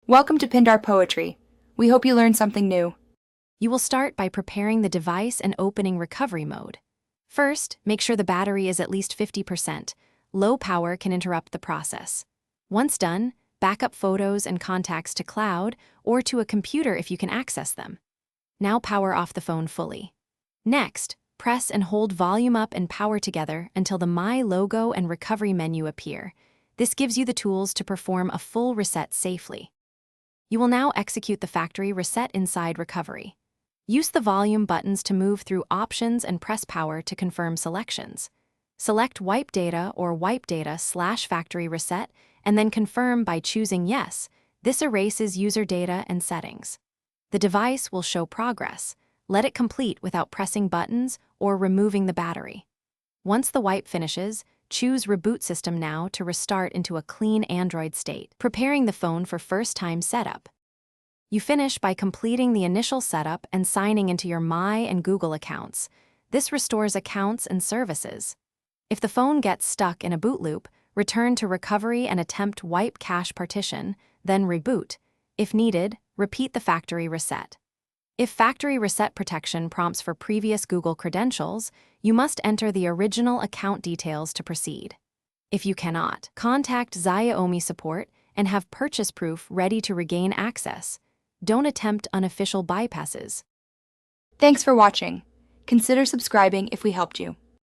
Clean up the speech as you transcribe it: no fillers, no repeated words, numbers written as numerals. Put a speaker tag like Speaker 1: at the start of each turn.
Speaker 1: Welcome to Pindar Poetry. We hope you learned something new.
Speaker 2: You will start by preparing the device and opening recovery mode. First, make sure the battery is at least 50%. Low power can interrupt the process. Once done, back up photos and contacts to cloud or to a computer if you can access them. Now power off the phone fully. Next, press and hold volume up and power together until the My logo and recovery menu appear. This gives you the tools to perform a full reset safely. You will now execute the factory reset inside recovery. Use the volume buttons to move through options and press power to confirm selections. Select Wipe Data or Wipe Data/Factory Reset and then confirm by choosing Yes. This erases user data and settings. The device will show progress. Let it complete without pressing buttons or removing the battery. Once the wipe finishes, choose Reboot System now to restart into a clean Android state, preparing the phone for first-time setup. You finish by completing the initial setup and signing into your My and Google accounts. This restores accounts and services. If the phone gets stuck in a boot loop, return to recovery and attempt Wipe Cache Partition, then reboot. If needed, repeat the factory reset. If factory reset protection prompts for previous Google credentials, you must enter the original account details to proceed. If you cannot, contact Xiaomi support and have purchase proof ready to regain access. Don't attempt unofficial bypasses.
Speaker 1: Thanks for watching. Consider subscribing if we helped you.